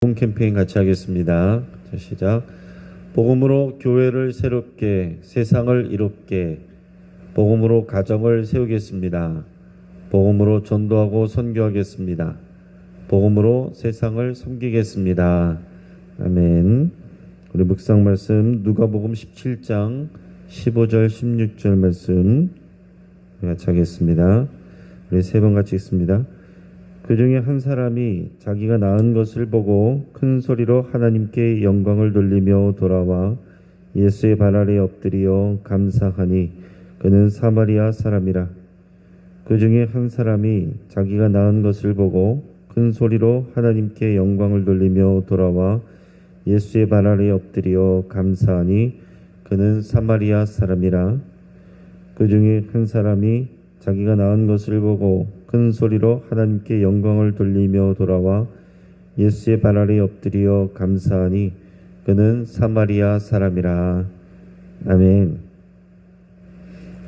복음 캠페인 같이 하겠습니다. 자, 시작. 복음으로 교회를 새롭게, 세상을 이롭게, 복음으로 가정을 세우겠습니다. 복음으로 전도하고 선교하겠습니다. 복음으로 세상을 섬기겠습니다. 아멘. 우리 묵상 말씀 누가복음 17장 15절 16절 말씀 같이 하겠습니다. 우리 세 번 같이 읽습니다. 그 중에 한 사람이 자기가 낳은 것을 보고 큰 소리로 하나님께 영광을 돌리며 돌아와 예수의 발 아래에 엎드려 감사하니 그는 사마리아 사람이라. 그 중에 한 사람이 자기가 낳은 것을 보고 큰 소리로 하나님께 영광을 돌리며 돌아와 예수의 발 아래에 엎드려 감사하니 그는 사마리아 사람이라. 그 중에 한 사람이 자기가 낳은 것을 보고 큰 소리로 하나님께 영광을 돌리며 돌아와 예수의 발 아래에 엎드려 감사하니 그는 사마리아 사람이라. 아멘.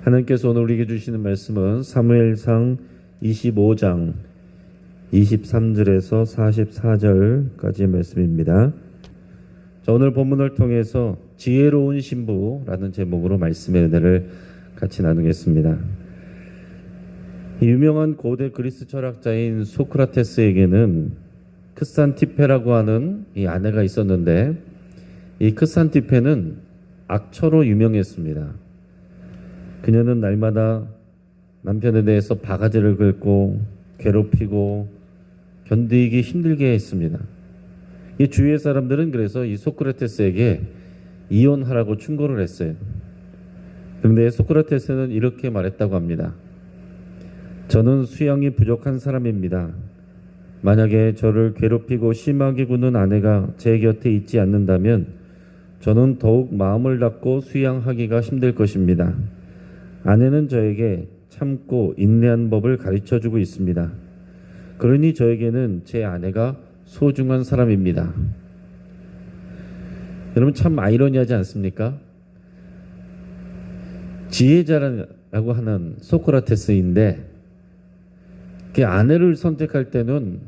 하나님께서 오늘 우리에게 주시는 말씀은 사무엘상 25장 23절에서 44절까지의 말씀입니다. 자, 오늘 본문을 통해서 지혜로운 신부라는 제목으로 말씀의 은혜를 같이 나누겠습니다. 유명한 고대 그리스 철학자인 소크라테스에게는 크산티페라고 하는 이 아내가 있었는데, 이 크산티페는 악처로 유명했습니다. 그녀는 날마다 남편에 대해서 바가지를 긁고 괴롭히고 견디기 힘들게 했습니다. 이 주위의 사람들은 그래서 이 소크라테스에게 이혼하라고 충고를 했어요. 그런데 소크라테스는 이렇게 말했다고 합니다. 저는 수양이 부족한 사람입니다. 만약에 저를 괴롭히고 심하게 구는 아내가 제 곁에 있지 않는다면 저는 더욱 마음을 닫고 수양하기가 힘들 것입니다. 아내는 저에게 참고 인내한 법을 가르쳐주고 있습니다. 그러니 저에게는 제 아내가 소중한 사람입니다. 여러분, 참 아이러니하지 않습니까? 지혜자라고 하는 소크라테스인데 그 아내를 선택할 때는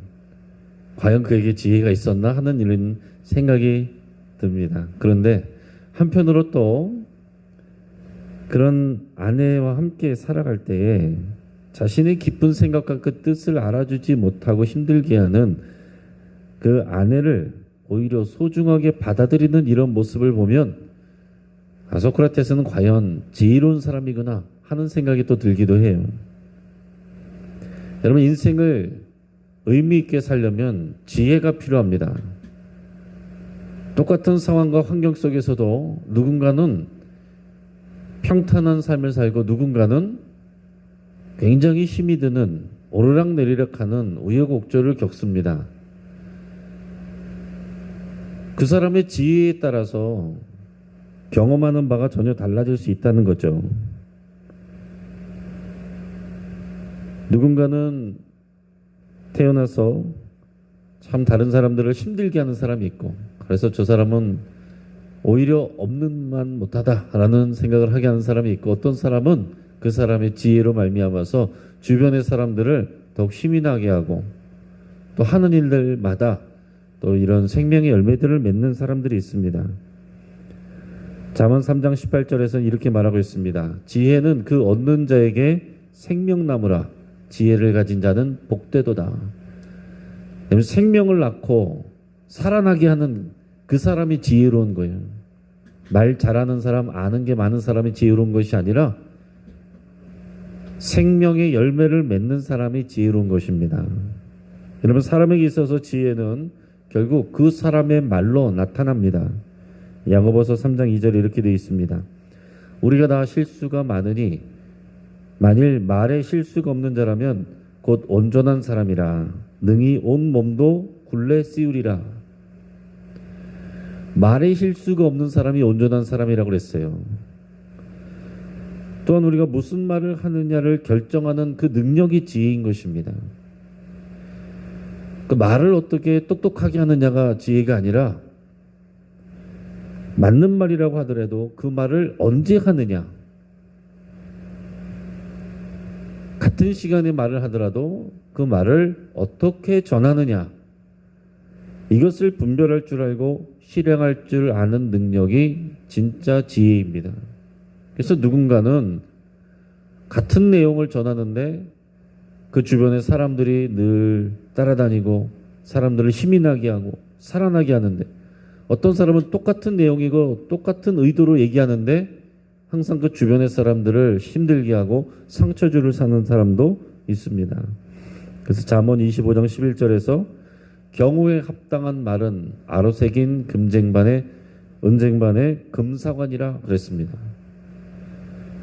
과연 그에게 지혜가 있었나 하는 이런 생각이 듭니다. 그런데 한편으로 또 그런 아내와 함께 살아갈 때에 자신의 깊은 생각과 그 뜻을 알아주지 못하고 힘들게 하는 그 아내를 오히려 소중하게 받아들이는 이런 모습을 보면 소크라테스는 과연 지혜로운 사람이구나 하는 생각이 또 들기도 해요. 여러분, 인생을 의미 있게 살려면 지혜가 필요합니다. 똑같은 상황과 환경 속에서도 누군가는 평탄한 삶을 살고 누군가는 굉장히 힘이 드는 오르락내리락하는 우여곡절을 겪습니다. 그 사람의 지혜에 따라서 경험하는 바가 전혀 달라질 수 있다는 거죠. 누군가는 태어나서 참 다른 사람들을 힘들게 하는 사람이 있고, 그래서 저 사람은 오히려 없는 만 못하다라는 생각을 하게 하는 사람이 있고, 어떤 사람은 그 사람의 지혜로 말미암아서 주변의 사람들을 더욱 힘이 나게 하고 또 하는 일들마다 또 이런 생명의 열매들을 맺는 사람들이 있습니다. 잠언 3장 18절에서는 이렇게 말하고 있습니다. 지혜는 그 얻는 자에게 생명나무라. 지혜를 가진 자는 복되도다. 생명을 낳고 살아나게 하는 그 사람이 지혜로운 거예요. 말 잘하는 사람, 아는 게 많은 사람이 지혜로운 것이 아니라 생명의 열매를 맺는 사람이 지혜로운 것입니다. 여러분, 사람에게 있어서 지혜는 결국 그 사람의 말로 나타납니다. 야고보서 3장 2절에 이렇게 되어 있습니다. 우리가 다 실수가 많으니 만일 말에 실수가 없는 자라면 곧 온전한 사람이라 능히 온 몸도 굴레 씌우리라. 말에 실수가 없는 사람이 온전한 사람이라고 그랬어요. 또한 우리가 무슨 말을 하느냐를 결정하는 그 능력이 지혜인 것입니다. 그 말을 어떻게 똑똑하게 하느냐가 지혜가 아니라 맞는 말이라고 하더라도 그 말을 언제 하느냐, 같은 시간에 말을 하더라도 그 말을 어떻게 전하느냐, 이것을 분별할 줄 알고 실행할 줄 아는 능력이 진짜 지혜입니다. 그래서 누군가는 같은 내용을 전하는데 그 주변에 사람들이 늘 따라다니고 사람들을 힘이 나게 하고 살아나게 하는데, 어떤 사람은 똑같은 내용이고 똑같은 의도로 얘기하는데 항상 그 주변의 사람들을 힘들게 하고 상처주를 사는 사람도 있습니다. 그래서 잠언 25장 11절에서 경우에 합당한 말은 아로새긴 금쟁반에 은쟁반에 금사관이라 그랬습니다.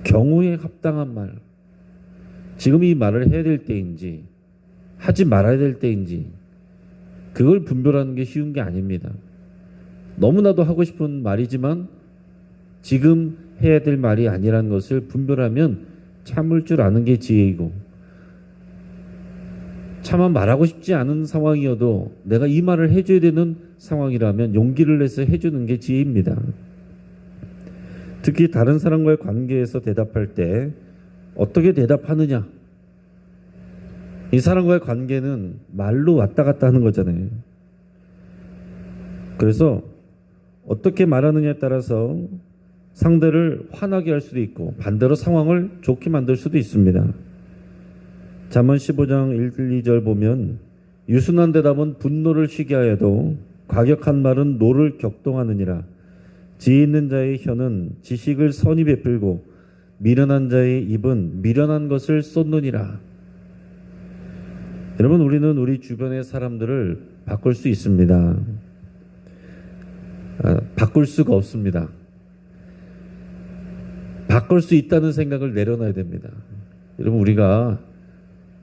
경우에 합당한 말, 지금 이 말을 해야 될 때인지 하지 말아야 될 때인지 그걸 분별하는 게 쉬운 게 아닙니다. 너무나도 하고 싶은 말이지만 지금 해야 될 말이 아니라는 것을 분별하면 참을 줄 아는 게 지혜이고, 차마 말하고 싶지 않은 상황이어도 내가 이 말을 해줘야 되는 상황이라면 용기를 내서 해주는 게 지혜입니다. 특히 다른 사람과의 관계에서 대답할 때 어떻게 대답하느냐, 이 사람과의 관계는 말로 왔다 갔다 하는 거잖아요. 그래서 어떻게 말하느냐에 따라서 상대를 화나게 할 수도 있고 반대로 상황을 좋게 만들 수도 있습니다. 잠언 15장 1, 2절 보면 유순한 대답은 분노를 쉬게 하여도 과격한 말은 노를 격동하느니라. 지혜 있는 자의 혀는 지식을 선히 베풀고 미련한 자의 입은 미련한 것을 쏟느니라. 여러분, 우리는 우리 주변의 사람들을 바꿀 수 있습니다. 바꿀 수가 없습니다. 바꿀 수 있다는 생각을 내려놔야 됩니다. 여러분, 우리가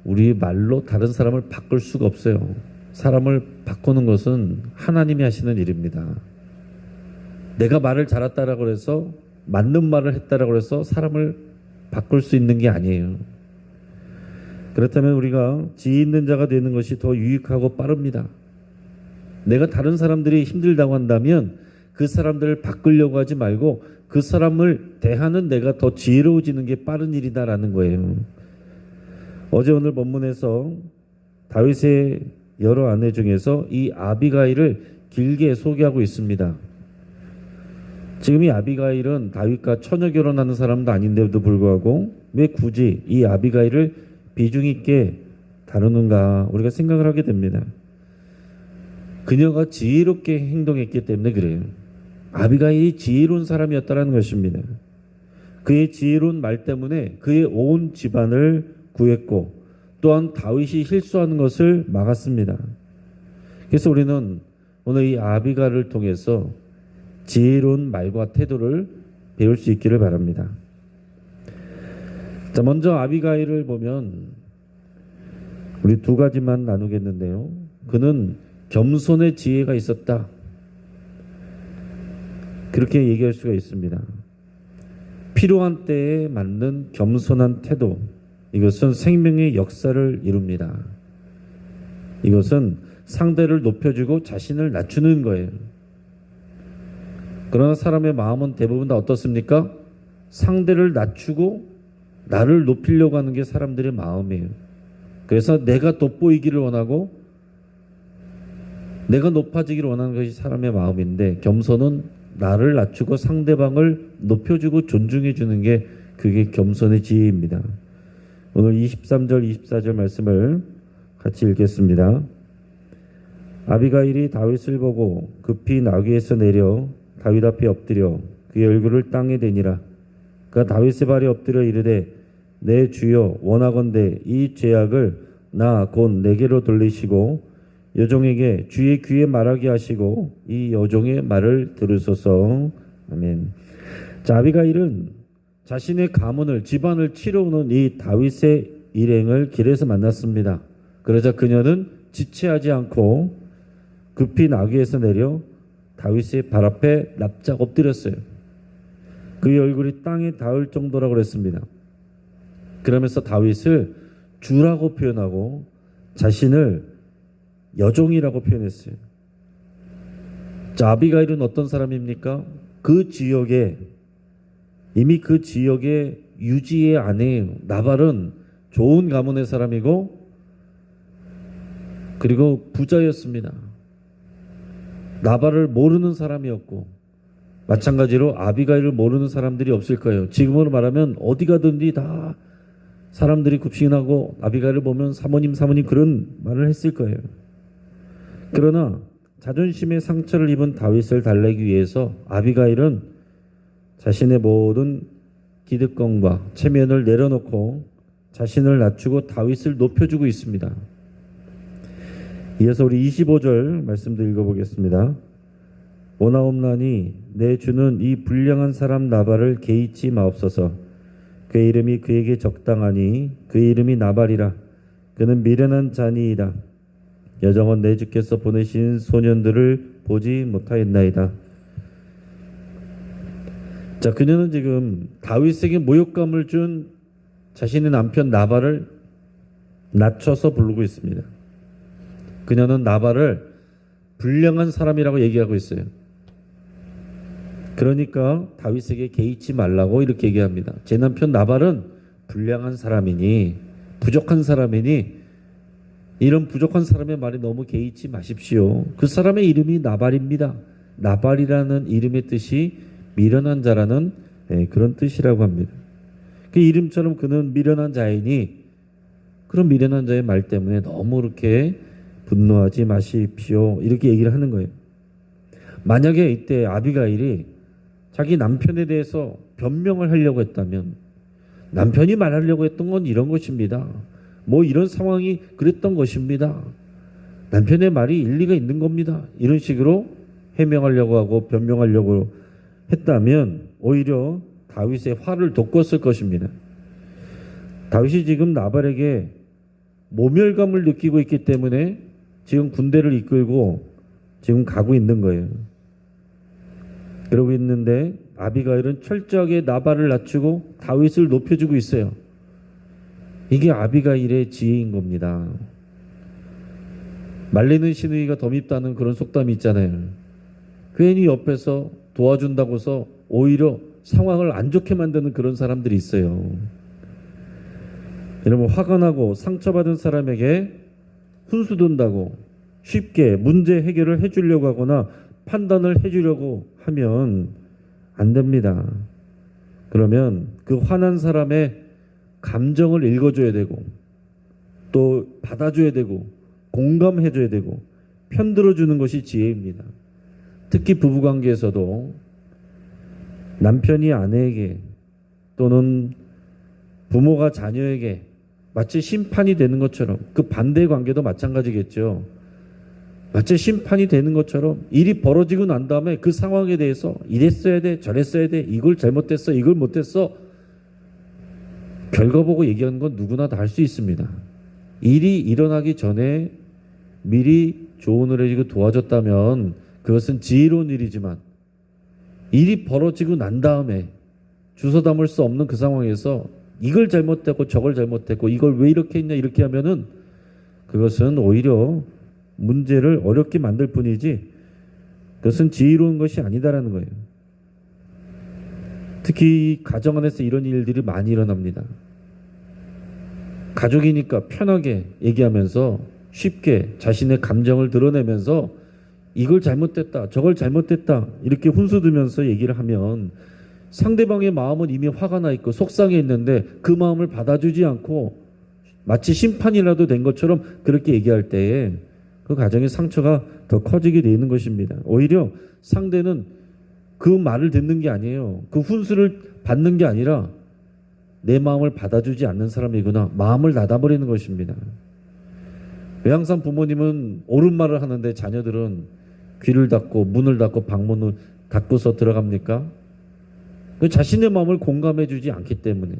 우리 말로 다른 사람을 바꿀 수가 없어요. 사람을 바꾸는 것은 하나님이 하시는 일입니다. 내가 말을 잘했다라고 해서 맞는 말을 했다라고 해서 사람을 바꿀 수 있는 게 아니에요. 그렇다면 우리가 지혜 있는 자가 되는 것이 더 유익하고 빠릅니다. 내가 다른 사람들이 힘들다고 한다면 그 사람들을 바꾸려고 하지 말고 그 사람을 대하는 내가 더 지혜로워지는 게 빠른 일이다라는 거예요. 어제 오늘 본문에서 다윗의 여러 아내 중에서 이 아비가일을 길게 소개하고 있습니다. 지금 이 아비가일은 다윗과 처녀 결혼하는 사람도 아닌데도 불구하고 왜 굳이 이 아비가일을 비중 있게 다루는가 우리가 생각을 하게 됩니다. 그녀가 지혜롭게 행동했기 때문에 그래요. 아비가일이 지혜로운 사람이었다는 것입니다. 그의 지혜로운 말 때문에 그의 온 집안을 구했고 또한 다윗이 실수하는 것을 막았습니다. 그래서 우리는 오늘 이 아비가일을 통해서 지혜로운 말과 태도를 배울 수 있기를 바랍니다. 자, 먼저 아비가일을 보면 우리 두 가지만 나누겠는데요. 그는 겸손의 지혜가 있었다, 그렇게 얘기할 수가 있습니다. 필요한 때에 맞는 겸손한 태도, 이것은 생명의 역사를 이룹니다. 이것은 상대를 높여주고 자신을 낮추는 거예요. 그러나 사람의 마음은 대부분 다 어떻습니까? 상대를 낮추고 나를 높이려고 하는 게 사람들의 마음이에요. 그래서 내가 돋보이기를 원하고 내가 높아지기를 원하는 것이 사람의 마음인데, 겸손은 나를 낮추고 상대방을 높여주고 존중해 주는 게 그게 겸손의 지혜입니다. 오늘 23절 24절 말씀을 같이 읽겠습니다. 아비가일이 다윗을 보고 급히 나귀에서 내려 다윗 앞에 엎드려 그의 얼굴을 땅에 대니라. 그가 다윗의 발에 엎드려 이르되 내 주여 원하건대 이 죄악을 나 곧 내게로 돌리시고 여종에게 주의 귀에 말하게 하시고 이 여종의 말을 들으소서. 아멘. 자, 아비가일은 자신의 가문을 집안을 치러오는 이 다윗의 일행을 길에서 만났습니다. 그러자 그녀는 지체하지 않고 급히 나귀에서 내려 다윗의 발 앞에 납작 엎드렸어요. 그의 얼굴이 땅에 닿을 정도라고 그랬습니다. 그러면서 다윗을 주라고 표현하고 자신을 여종이라고 표현했어요. 자, 아비가일은 어떤 사람입니까? 그 지역에, 이미 그 지역의 유지의 아내예요. 나발은 좋은 가문의 사람이고 그리고 부자였습니다. 나발을 모르는 사람이었고 마찬가지로 아비가일을 모르는 사람들이 없을 거예요. 지금으로 말하면 어디 가든지 다 사람들이 굽신하고 아비가일을 보면 사모님 사모님 그런 말을 했을 거예요. 그러나 자존심의 상처를 입은 다윗을 달래기 위해서 아비가일은 자신의 모든 기득권과 체면을 내려놓고 자신을 낮추고 다윗을 높여주고 있습니다. 이어서 우리 25절 말씀도 읽어보겠습니다. 오나옵나니 내 주는 이 불량한 사람 나발을 개의치 마옵소서. 그의 이름이 그에게 적당하니 그의 이름이 나발이라. 그는 미련한 자니이다. 여정원 내 주께서 보내신 소년들을 보지 못하였나이다. 자, 그녀는 지금 다윗에게 모욕감을 준 자신의 남편 나발을 낮춰서 부르고 있습니다. 그녀는 나발을 불량한 사람이라고 얘기하고 있어요. 그러니까 다윗에게 개의치 말라고 이렇게 얘기합니다. 제 남편 나발은 불량한 사람이니 부족한 사람이니 이런 부족한 사람의 말에 너무 개의치 마십시오. 그 사람의 이름이 나발입니다. 나발이라는 이름의 뜻이 미련한 자라는 그런 뜻이라고 합니다. 그 이름처럼 그는 미련한 자이니 그런 미련한 자의 말 때문에 너무 이렇게 분노하지 마십시오. 이렇게 얘기를 하는 거예요. 만약에 이때 아비가일이 자기 남편에 대해서 변명을 하려고 했다면 남편이 말하려고 했던 건 이런 것입니다. 뭐 이런 상황이 그랬던 것입니다. 남편의 말이 일리가 있는 겁니다. 이런 식으로 해명하려고 하고 변명하려고 했다면 오히려 다윗의 화를 돋궜을 것입니다. 다윗이 지금 나발에게 모멸감을 느끼고 있기 때문에 지금 군대를 이끌고 지금 가고 있는 거예요. 그러고 있는데 아비가일은 철저하게 나발을 낮추고 다윗을 높여주고 있어요. 이게 아비가일의 지혜인 겁니다. 말리는 시누이가 더 밉다는 그런 속담이 있잖아요. 괜히 옆에서 도와준다고서 오히려 상황을 안 좋게 만드는 그런 사람들이 있어요. 여러분, 화가 나고 상처받은 사람에게 훈수둔다고 쉽게 문제 해결을 해주려고 하거나 판단을 해주려고 하면 안 됩니다. 그러면 그 화난 사람의 감정을 읽어줘야 되고 또 받아줘야 되고 공감해줘야 되고 편들어주는 것이 지혜입니다. 특히 부부관계에서도 남편이 아내에게 또는 부모가 자녀에게 마치 심판이 되는 것처럼 그 반대의 관계도 마찬가지겠죠. 마치 심판이 되는 것처럼 일이 벌어지고 난 다음에 그 상황에 대해서 이랬어야 돼, 저랬어야 돼, 이걸 잘못했어, 이걸 못했어 결과 보고 얘기하는 건 누구나 다 할 수 있습니다. 일이 일어나기 전에 미리 조언을 해주고 도와줬다면 그것은 지혜로운 일이지만 일이 벌어지고 난 다음에 주워 담을 수 없는 그 상황에서 이걸 잘못했고 저걸 잘못했고 이걸 왜 이렇게 했냐 이렇게 하면은 그것은 오히려 문제를 어렵게 만들 뿐이지 그것은 지혜로운 것이 아니다라는 거예요. 특히 가정 안에서 이런 일들이 많이 일어납니다. 가족이니까 편하게 얘기하면서 쉽게 자신의 감정을 드러내면서 이걸 잘못됐다 저걸 잘못됐다 이렇게 훈수두면서 얘기를 하면 상대방의 마음은 이미 화가 나 있고 속상해 있는데 그 마음을 받아주지 않고 마치 심판이라도 된 것처럼 그렇게 얘기할 때에 그 가정의 상처가 더 커지게 되는 것입니다. 오히려 상대는 그 말을 듣는 게 아니에요. 그 훈수를 받는 게 아니라 내 마음을 받아주지 않는 사람이구나. 마음을 닫아버리는 것입니다. 왜 항상 부모님은 옳은 말을 하는데 자녀들은 귀를 닫고 문을 닫고 방문을 닫고서 들어갑니까? 그 자신의 마음을 공감해주지 않기 때문에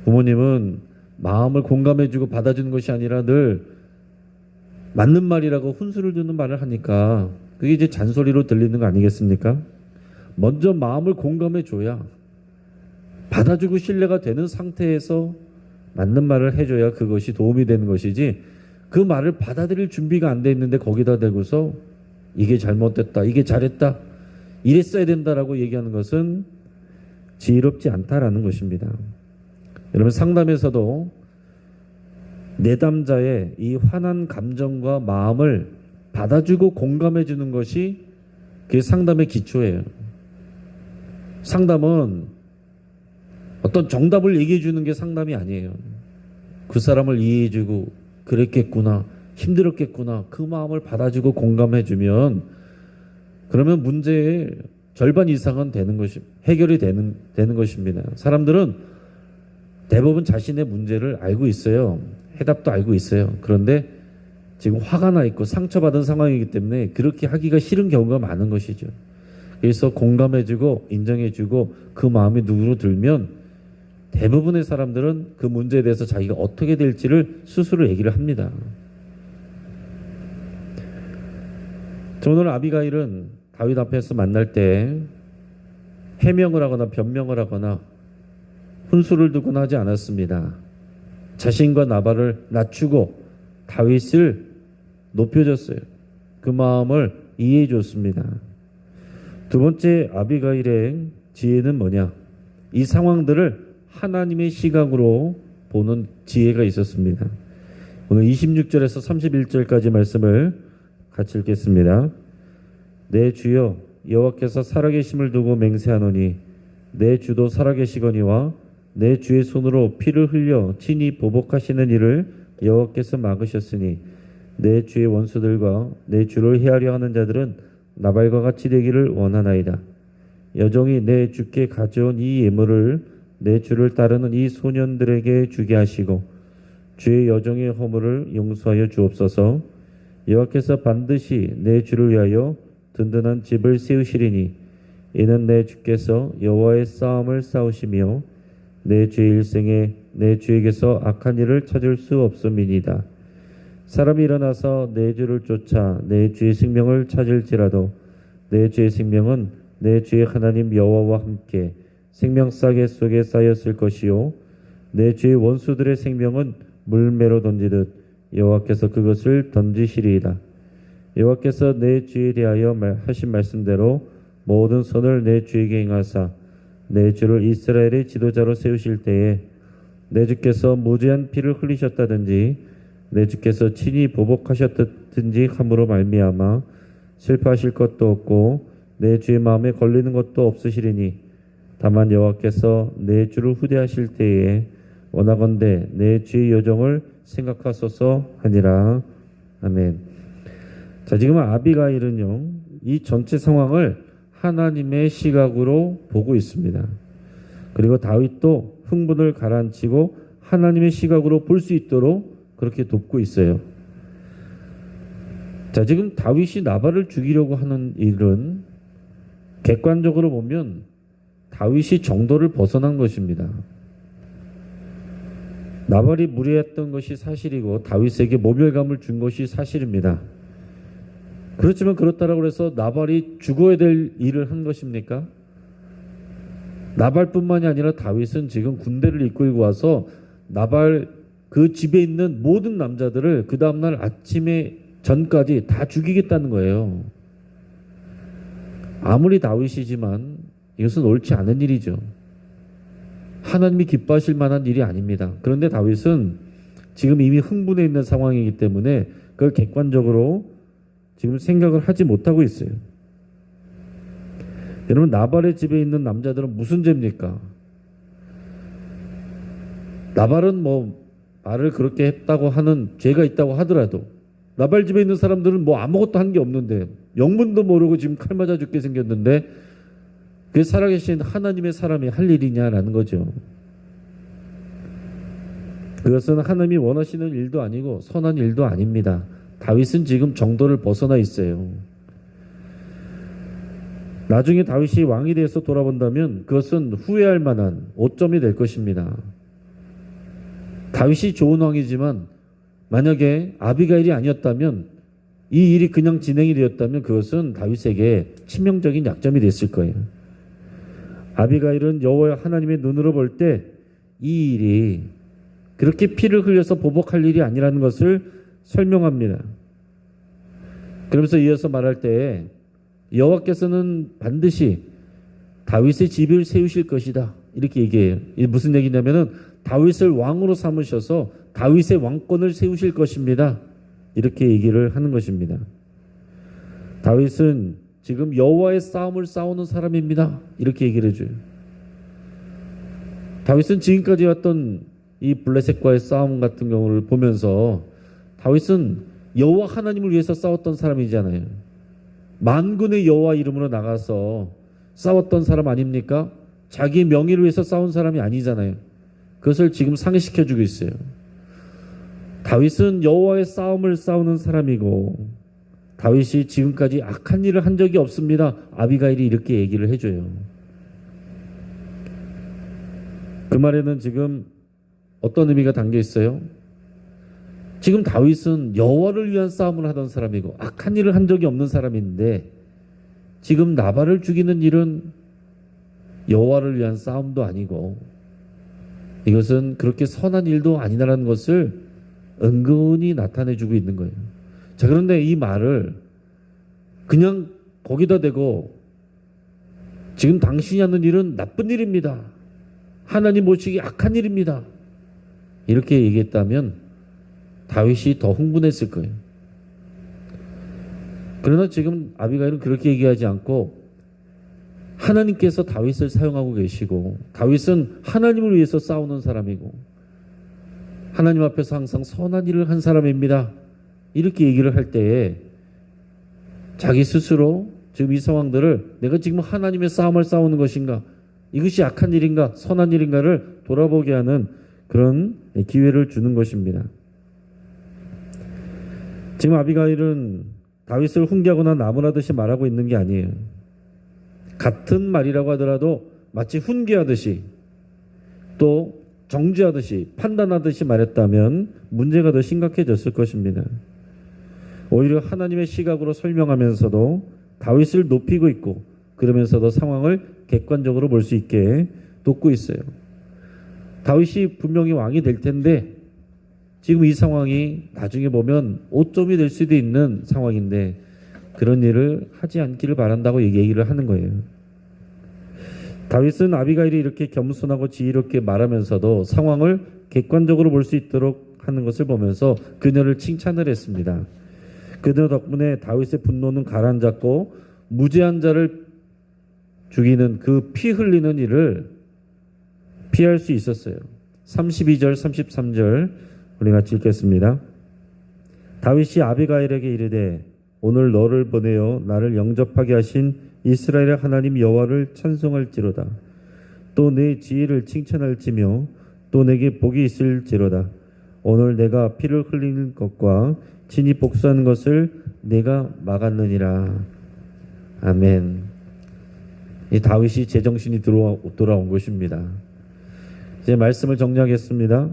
부모님은 마음을 공감해주고 받아주는 것이 아니라 늘 맞는 말이라고 훈수를 두는 말을 하니까 그게 이제 잔소리로 들리는 거 아니겠습니까? 먼저 마음을 공감해줘야 받아주고 신뢰가 되는 상태에서 맞는 말을 해줘야 그것이 도움이 되는 것이지 그 말을 받아들일 준비가 안 돼 있는데 거기다 대고서 이게 잘못됐다, 이게 잘했다, 이랬어야 된다라고 얘기하는 것은 지혜롭지 않다라는 것입니다. 여러분, 상담에서도 내담자의 이 화난 감정과 마음을 받아주고 공감해 주는 것이 그게 상담의 기초예요. 상담은 어떤 정답을 얘기해 주는 게 상담이 아니에요. 그 사람을 이해해 주고 그랬겠구나, 힘들었겠구나, 그 마음을 받아주고 공감해 주면 그러면 문제의 절반 이상은 해결이 되는 것입니다. 사람들은 대부분 자신의 문제를 알고 있어요. 해답도 알고 있어요. 그런데 지금 화가 나 있고 상처받은 상황이기 때문에 그렇게 하기가 싫은 경우가 많은 것이죠. 그래서 공감해주고 인정해주고 그 마음이 누구로 들면 대부분의 사람들은 그 문제에 대해서 자기가 어떻게 될지를 스스로 얘기를 합니다. 오늘 아비가일은 다윗 앞에서 만날 때 해명을 하거나 변명을 하거나 훈수를 두거나 하지 않았습니다. 자신과 나발을 낮추고 다윗을 높여줬어요. 그 마음을 이해해 줬습니다. 두 번째 아비가일의 지혜는 뭐냐? 이 상황들을 하나님의 시각으로 보는 지혜가 있었습니다. 오늘 26절에서 31절까지 말씀을 같이 읽겠습니다. 내 주여 여호와께서 살아계심을 두고 맹세하노니 내 주도 살아계시거니와 내 주의 손으로 피를 흘려 친히 보복하시는 일을 여호와께서 막으셨으니 내 주의 원수들과 내 주를 해하려 하는 자들은 나발과 같이 되기를 원하나이다. 여종이 내 주께 가져온 이 예물을 내 주를 따르는 이 소년들에게 주게 하시고 주의 여종의 허물을 용서하여 주옵소서. 여호와께서 반드시 내 주를 위하여 든든한 집을 세우시리니 이는 내 주께서 여호와의 싸움을 싸우시며 내 주의 일생에 내 주에게서 악한 일을 찾을 수 없음이니이다. 사람이 일어나서 내 주를 쫓아 내 주의 생명을 찾을지라도 내 주의 생명은 내 주의 하나님 여호와와 함께 생명싸개 속에 쌓였을 것이요 내 주의 원수들의 생명은 물매로 던지듯 여호와께서 그것을 던지시리이다. 여호와께서 내 주에 대하여 하신 말씀대로 모든 선을 내 주에게 행하사 내 주를 이스라엘의 지도자로 세우실 때에 내 주께서 무죄한 피를 흘리셨다든지 내 주께서 친히 보복하셨든지 함으로 말미암아 슬퍼하실 것도 없고 내 주의 마음에 걸리는 것도 없으시리니 다만 여호와께서 내 주를 후대하실 때에 원하건대 내 주의 여정을 생각하소서 하니라. 아멘. 자, 지금 아비가일은요, 이 전체 상황을 하나님의 시각으로 보고 있습니다. 그리고 다윗도 흥분을 가라앉히고 하나님의 시각으로 볼 수 있도록 그렇게 돕고 있어요. 자, 지금 다윗이 나발을 죽이려고 하는 일은 객관적으로 보면 다윗이 정도를 벗어난 것입니다. 나발이 무례했던 것이 사실이고 다윗에게 모멸감을 준 것이 사실입니다. 그렇지만 그렇다고 해서 나발이 죽어야 될 일을 한 것입니까? 나발뿐만이 아니라 다윗은 지금 군대를 이끌고 와서 나발 그 집에 있는 모든 남자들을 그 다음날 아침에 전까지 다 죽이겠다는 거예요. 아무리 다윗이지만 이것은 옳지 않은 일이죠. 하나님이 기뻐하실 만한 일이 아닙니다. 그런데 다윗은 지금 이미 흥분해 있는 상황이기 때문에 그걸 객관적으로 지금 생각을 하지 못하고 있어요. 여러분, 나발의 집에 있는 남자들은 무슨 죄입니까? 나발은 말을 그렇게 했다고 하는 죄가 있다고 하더라도 나발 집에 있는 사람들은 아무것도 한 게 없는데 영문도 모르고 지금 칼 맞아 죽게 생겼는데 그게 살아계신 하나님의 사람이 할 일이냐라는 거죠. 그것은 하나님이 원하시는 일도 아니고 선한 일도 아닙니다. 다윗은 지금 정도를 벗어나 있어요. 나중에 다윗이 왕이 돼서 돌아본다면 그것은 후회할 만한 오점이 될 것입니다. 다윗이 좋은 왕이지만 만약에 아비가일이 아니었다면 이 일이 그냥 진행이 되었다면 그것은 다윗에게 치명적인 약점이 됐을 거예요. 아비가일은 여호와 하나님의 눈으로 볼 때 이 일이 그렇게 피를 흘려서 보복할 일이 아니라는 것을 설명합니다. 그러면서 이어서 말할 때 여호와께서는 반드시 다윗의 집을 세우실 것이다 이렇게 얘기해요. 이게 무슨 얘기냐면은 다윗을 왕으로 삼으셔서 다윗의 왕권을 세우실 것입니다. 이렇게 얘기를 하는 것입니다. 다윗은 지금 여호와의 싸움을 싸우는 사람입니다. 이렇게 얘기를 해줘요. 다윗은 지금까지 왔던 이 블레셋과의 싸움 같은 경우를 보면서 다윗은 여호와 하나님을 위해서 싸웠던 사람이잖아요. 만군의 여호와 이름으로 나가서 싸웠던 사람 아닙니까? 자기 명예를 위해서 싸운 사람이 아니잖아요. 그것을 지금 상기시켜주고 있어요. 다윗은 여호와의 싸움을 싸우는 사람이고 다윗이 지금까지 악한 일을 한 적이 없습니다. 아비가일이 이렇게 얘기를 해줘요. 그 말에는 지금 어떤 의미가 담겨 있어요? 지금 다윗은 여호와를 위한 싸움을 하던 사람이고 악한 일을 한 적이 없는 사람인데 지금 나발을 죽이는 일은 여호와를 위한 싸움도 아니고 이것은 그렇게 선한 일도 아니라는 것을 은근히 나타내주고 있는 거예요. 자, 그런데 이 말을 그냥 거기다 대고 지금 당신이 하는 일은 나쁜 일입니다. 하나님 모시기 악한 일입니다. 이렇게 얘기했다면 다윗이 더 흥분했을 거예요. 그러나 지금 아비가일은 그렇게 얘기하지 않고 하나님께서 다윗을 사용하고 계시고 다윗은 하나님을 위해서 싸우는 사람이고 하나님 앞에서 항상 선한 일을 한 사람입니다. 이렇게 얘기를 할 때에 자기 스스로 지금 이 상황들을 내가 지금 하나님의 싸움을 싸우는 것인가, 이것이 악한 일인가 선한 일인가를 돌아보게 하는 그런 기회를 주는 것입니다. 지금 아비가일은 다윗을 훈계하거나 나무라듯이 말하고 있는 게 아니에요. 같은 말이라고 하더라도 마치 훈계하듯이 또 정죄하듯이 판단하듯이 말했다면 문제가 더 심각해졌을 것입니다. 오히려 하나님의 시각으로 설명하면서도 다윗을 높이고 있고 그러면서도 상황을 객관적으로 볼 수 있게 돕고 있어요. 다윗이 분명히 왕이 될 텐데 지금 이 상황이 나중에 보면 오점이 될 수도 있는 상황인데 그런 일을 하지 않기를 바란다고 얘기를 하는 거예요. 다윗은 아비가일이 이렇게 겸손하고 지혜롭게 말하면서도 상황을 객관적으로 볼 수 있도록 하는 것을 보면서 그녀를 칭찬을 했습니다. 그녀 덕분에 다윗의 분노는 가라앉았고 무죄한 자를 죽이는 그 피 흘리는 일을 피할 수 있었어요. 32절 33절 우리 같이 읽겠습니다. 다윗이 아비가일에게 이르되 오늘 너를 보내어 나를 영접하게 하신 이스라엘의 하나님 여호와를 찬송할지로다. 또 내 지혜를 칭찬할지며 또 내게 복이 있을지로다. 오늘 내가 피를 흘리는 것과 친히 복수하는 것을 내가 막았느니라. 아멘. 이 다윗이 제정신이 돌아온 것입니다. 이제 말씀을 정리하겠습니다.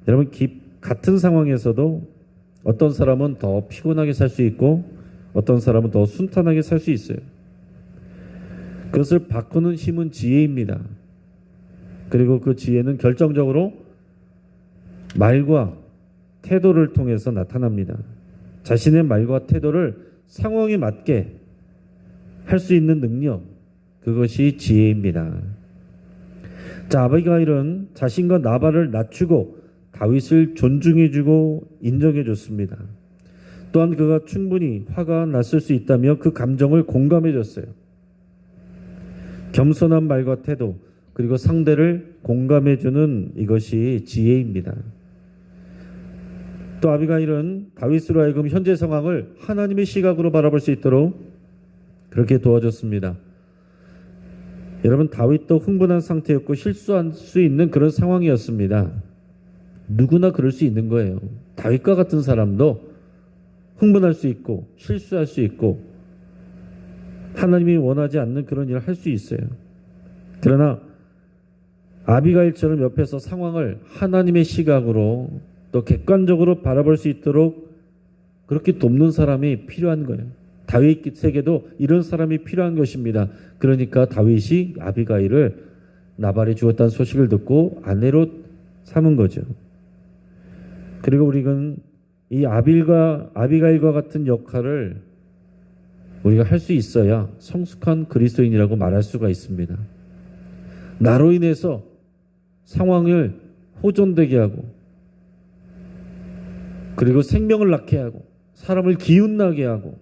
여러분 같은 상황에서도 어떤 사람은 더 피곤하게 살 수 있고 어떤 사람은 더 순탄하게 살 수 있어요. 그것을 바꾸는 힘은 지혜입니다. 그리고 그 지혜는 결정적으로 말과 태도를 통해서 나타납니다. 자신의 말과 태도를 상황에 맞게 할 수 있는 능력, 그것이 지혜입니다. 자, 아비가일은 자신과 나발을 낮추고 다윗을 존중해주고 인정해줬습니다. 또한 그가 충분히 화가 났을 수 있다며 그 감정을 공감해줬어요. 겸손한 말과 태도 그리고 상대를 공감해주는 이것이 지혜입니다. 또 아비가일은 다윗으로 하여금 현재 상황을 하나님의 시각으로 바라볼 수 있도록 그렇게 도와줬습니다. 여러분 다윗도 흥분한 상태였고 실수할 수 있는 그런 상황이었습니다. 누구나 그럴 수 있는 거예요. 다윗과 같은 사람도 흥분할 수 있고 실수할 수 있고 하나님이 원하지 않는 그런 일을 할 수 있어요. 그러나 아비가일처럼 옆에서 상황을 하나님의 시각으로 또 객관적으로 바라볼 수 있도록 그렇게 돕는 사람이 필요한 거예요. 다윗에게도 이런 사람이 필요한 것입니다. 그러니까 다윗이 아비가일을 나발이 죽었다는 소식을 듣고 아내로 삼은 거죠. 그리고 우리는 이 아비가일과 같은 역할을 우리가 할 수 있어야 성숙한 그리스도인이라고 말할 수가 있습니다. 나로 인해서 상황을 호전되게 하고 그리고 생명을 낳게 하고 사람을 기운나게 하고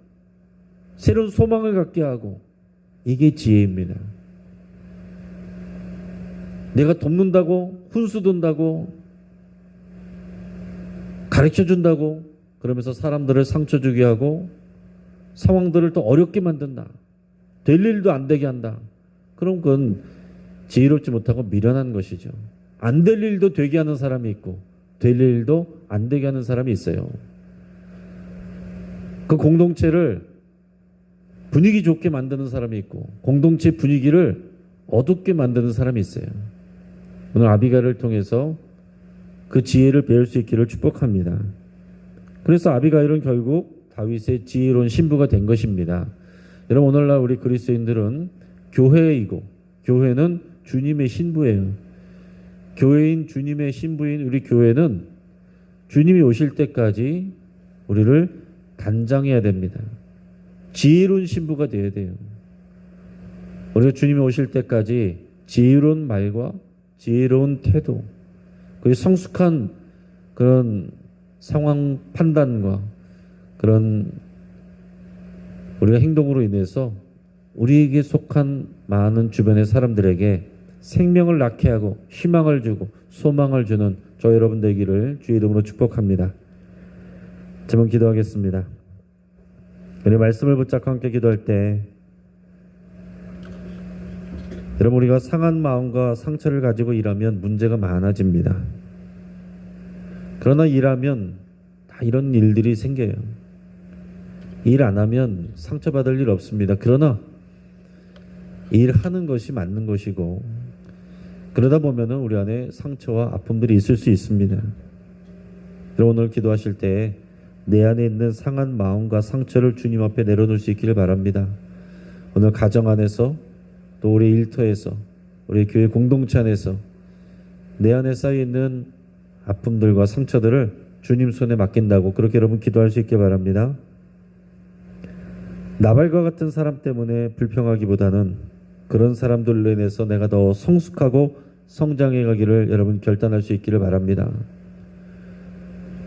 새로운 소망을 갖게 하고, 이게 지혜입니다. 내가 돕는다고, 훈수 둔다고, 가르쳐 준다고, 그러면서 사람들을 상처 주게 하고 상황들을 더 어렵게 만든다. 될 일도 안 되게 한다. 그럼 그건 지혜롭지 못하고 미련한 것이죠. 안 될 일도 되게 하는 사람이 있고 될 일도 안 되게 하는 사람이 있어요. 그 공동체를 분위기 좋게 만드는 사람이 있고 공동체 분위기를 어둡게 만드는 사람이 있어요. 오늘 아비가일을 통해서 그 지혜를 배울 수 있기를 축복합니다. 그래서 아비가일은 결국 다윗의 지혜로운 신부가 된 것입니다. 여러분, 오늘날 우리 그리스도인들은 교회이고 교회는 주님의 신부예요. 교회인 주님의 신부인 우리 교회는 주님이 오실 때까지 우리를 단장해야 됩니다. 지혜로운 신부가 되어야 돼요. 우리가 주님이 오실 때까지 지혜로운 말과 지혜로운 태도, 그리고 성숙한 그런 상황 판단과 그런 우리가 행동으로 인해서 우리에게 속한 많은 주변의 사람들에게 생명을 낳게 하고 희망을 주고 소망을 주는 저 여러분 되기를 주의 이름으로 축복합니다. 제목 기도하겠습니다. 우리 말씀을 붙잡고 함께 기도할 때 여러분, 우리가 상한 마음과 상처를 가지고 일하면 문제가 많아집니다. 그러나 일하면 다 이런 일들이 생겨요. 일 안 하면 상처받을 일 없습니다. 그러나 일하는 것이 맞는 것이고 그러다 보면은 우리 안에 상처와 아픔들이 있을 수 있습니다. 여러분, 오늘 기도하실 때 내 안에 있는 상한 마음과 상처를 주님 앞에 내려놓을 수 있기를 바랍니다. 오늘 가정 안에서 또 우리 일터에서 우리 교회 공동체 안에서 내 안에 쌓여있는 아픔들과 상처들을 주님 손에 맡긴다고 그렇게 여러분 기도할 수 있게 바랍니다. 나발과 같은 사람 때문에 불평하기보다는 그런 사람들로 인해서 내가 더 성숙하고 성장해 가기를 여러분 결단할 수 있기를 바랍니다.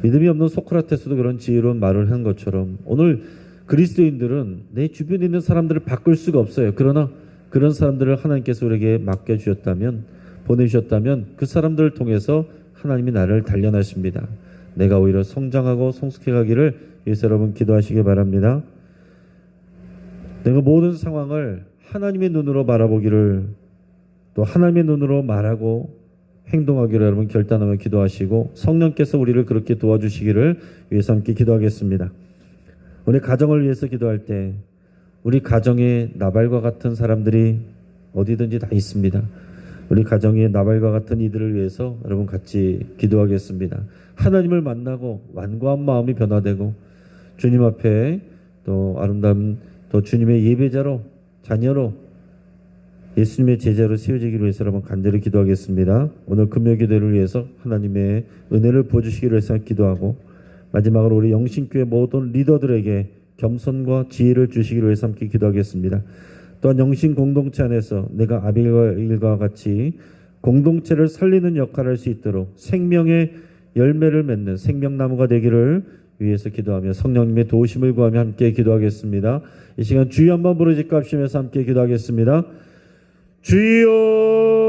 믿음이 없는 소크라테스도 그런 지혜로운 말을 한 것처럼 오늘 그리스도인들은 내 주변에 있는 사람들을 바꿀 수가 없어요. 그러나 그런 사람들을 하나님께서 우리에게 맡겨주셨다면, 보내주셨다면 그 사람들을 통해서 하나님이 나를 단련하십니다. 내가 오히려 성장하고 성숙해 가기를 위해서 여러분 기도하시기 바랍니다. 내가 모든 상황을 하나님의 눈으로 바라보기를, 또 하나님의 눈으로 말하고 행동하기를 여러분 결단하며 기도하시고 성령께서 우리를 그렇게 도와주시기를 위해서 함께 기도하겠습니다. 우리 가정을 위해서 기도할 때 우리 가정에 나발과 같은 사람들이 어디든지 다 있습니다. 우리 가정에 나발과 같은 이들을 위해서 여러분 같이 기도하겠습니다. 하나님을 만나고 완고한 마음이 변화되고 주님 앞에 또 아름다운 또 주님의 예배자로, 자녀로, 예수님의 제자로 세워지기를 위해서 여러분 간절히 기도하겠습니다. 오늘 금요 기도를 위해서 하나님의 은혜를 부어주시기를 위해서 기도하고 마지막으로 우리 영신교회 모든 리더들에게 겸손과 지혜를 주시기를 위해서 함께 기도하겠습니다. 또한 영신 공동체 안에서 내가 아비가일과 같이 공동체를 살리는 역할을 할 수 있도록 생명의 열매를 맺는 생명나무가 되기를 위해서 기도하며 성령님의 도우심을 구하며 함께 기도하겠습니다. 이 시간 주여 한번 부르짖고 합심해서 함께 기도하겠습니다. 주여